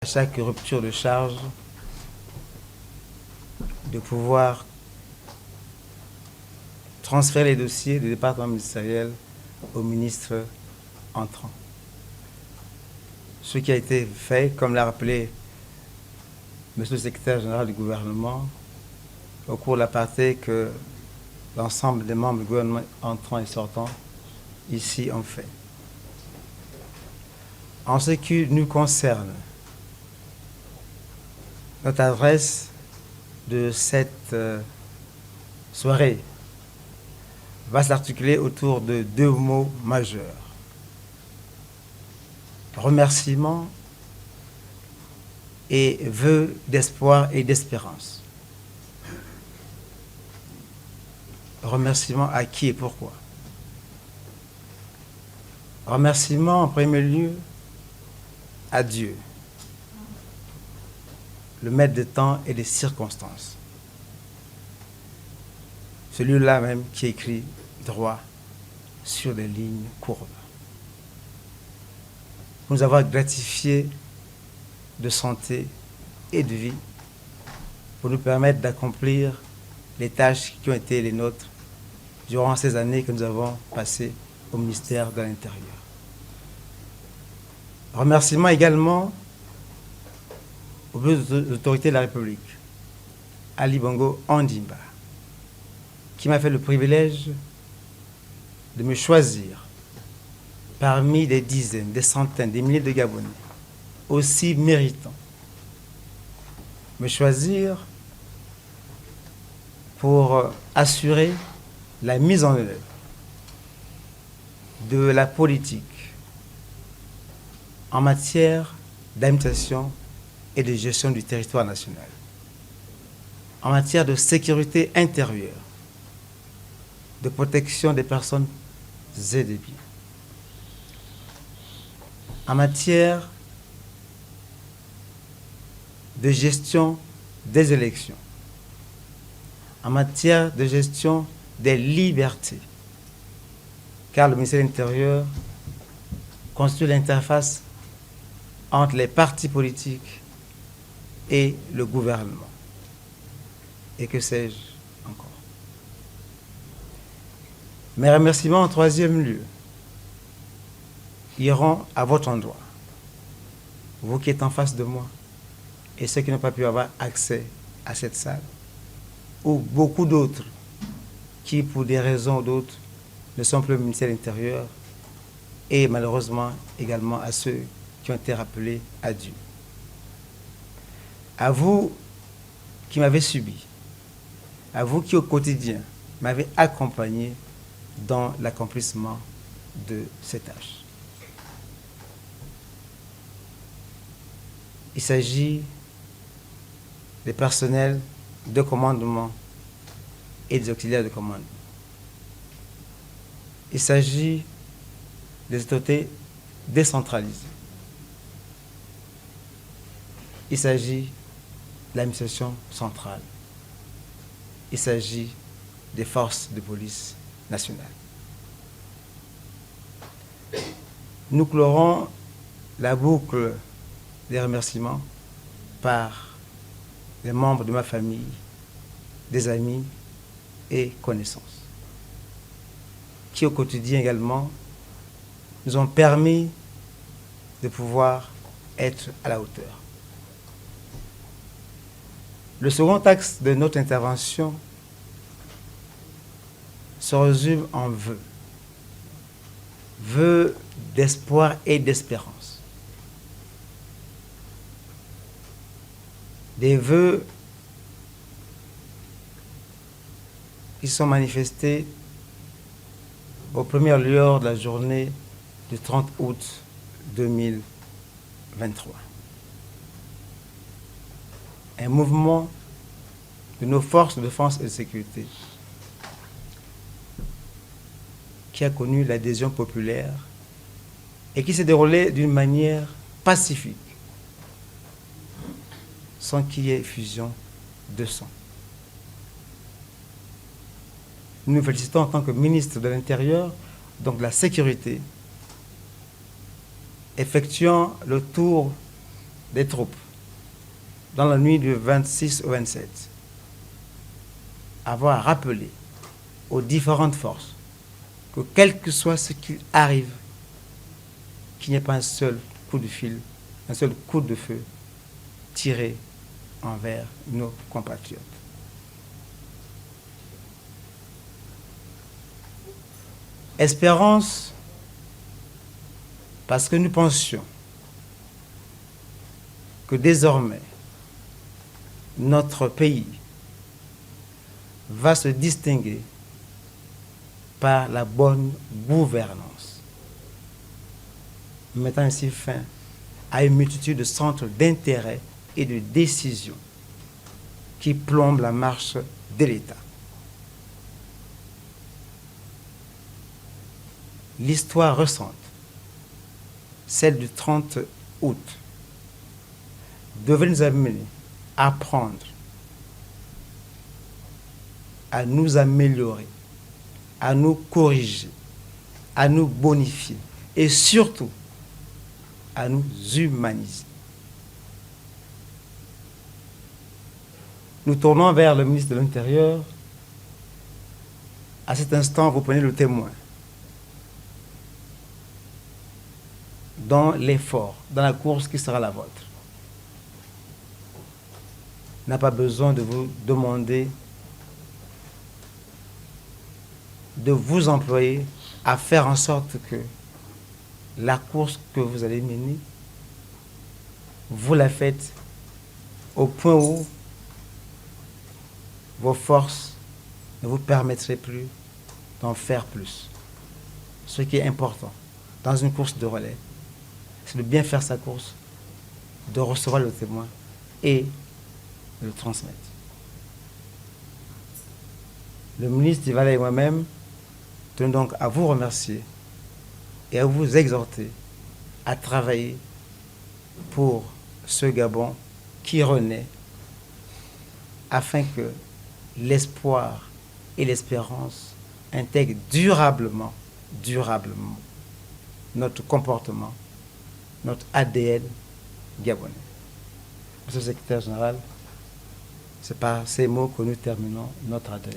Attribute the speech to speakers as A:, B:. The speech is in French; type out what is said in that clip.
A: à chaque rupture de charge, de pouvoir transférer les dossiers du département ministériel au ministre entrant. Ce qui a été fait, comme l'a rappelé M. le secrétaire général du gouvernement, au cours de l'apartheid que l'ensemble des membres du gouvernement entrant et sortant ici ont fait. En ce qui nous concerne, notre adresse de cette soirée va s'articuler autour de deux mots majeurs. Remerciement et vœux d'espoir et d'espérance. Remerciement à qui et pourquoi? Remerciement en premier lieu à Dieu, le maître des temps et des circonstances. Celui-là même qui écrit droit sur des lignes courbes. Pour nous avoir gratifié de santé et de vie, pour nous permettre d'accomplir les tâches qui ont été les nôtres durant ces années que nous avons passées au ministère de l'Intérieur. Remerciement également aux autorités de la République, Ali Bongo Ondimba, qui m'a fait le privilège de me choisir parmi des dizaines, des centaines, des milliers de Gabonais aussi méritants. Me choisir pour assurer la mise en œuvre de la politique en matière d'administration et de gestion du territoire national, en matière de sécurité intérieure, de protection des personnes et des biens, en matière de gestion des élections, en matière de gestion des libertés, car le ministère de l'Intérieur constitue l'interface entre les partis politiques et le gouvernement. Et que sais-je encore? Mes remerciements en troisième lieu iront à votre endroit, vous qui êtes en face de moi et ceux qui n'ont pas pu avoir accès à cette salle, ou beaucoup d'autres qui, pour des raisons ou d'autres, ne sont plus au ministère de l'Intérieur, et malheureusement également à ceux qui ont été rappelés à Dieu. À vous qui m'avez subi, à vous qui au quotidien m'avez accompagné dans l'accomplissement de ces tâches. Il s'agit des personnels de commandement et des auxiliaires de commandement. Il s'agit des autorités décentralisées. Il s'agit de l'administration centrale. Il s'agit des forces de police nationale. Nous clorons la boucle des remerciements par les membres de ma famille, des amis et connaissances, qui au quotidien également nous ont permis de pouvoir être à la hauteur. Le second axe de notre intervention se résume en vœux. Vœux d'espoir et d'espérance. Des vœux qui sont manifestés aux premières lueurs de la journée du 30 août 2023. Un mouvement de nos forces de défense et de sécurité qui a connu l'adhésion populaire et qui s'est déroulé d'une manière pacifique, sans qu'il y ait effusion de sang. Nous nous félicitons en tant que ministre de l'Intérieur, donc de la Sécurité, effectuant le tour des troupes dans la nuit du 26 au 27, avoir rappelé aux différentes forces que quel que soit ce qui arrive, qu'il n'y ait pas un seul coup de fil, un seul coup de feu tiré envers nos compatriotes. Espérance, parce que nous pensions que désormais notre pays va se distinguer par la bonne gouvernance, mettant ainsi fin à une multitude de centres d'intérêt et de décision qui plombent la marche de l'État. L'histoire récente, celle du 30 août, devait nous amener à apprendre à nous améliorer, à nous corriger, à nous bonifier et surtout à nous humaniser. Nous tournons vers le ministre de l'Intérieur. À cet instant, vous prenez le témoin dans l'effort, dans la course qui sera la vôtre. N'a pas besoin de vous demander de vous employer à faire en sorte que la course que vous allez mener, vous la faites au point où vos forces ne vous permettraient plus d'en faire plus. Ce qui est important dans une course de relais, c'est de bien faire sa course, de recevoir le témoin et de le transmettre. Le ministre Divala et moi-même tenons donc à vous remercier et à vous exhorter à travailler pour ce Gabon qui renaît afin que l'espoir et l'espérance intègrent durablement notre comportement, notre ADN gabonais. Monsieur le secrétaire général, c'est par ces mots que nous terminons notre adresse.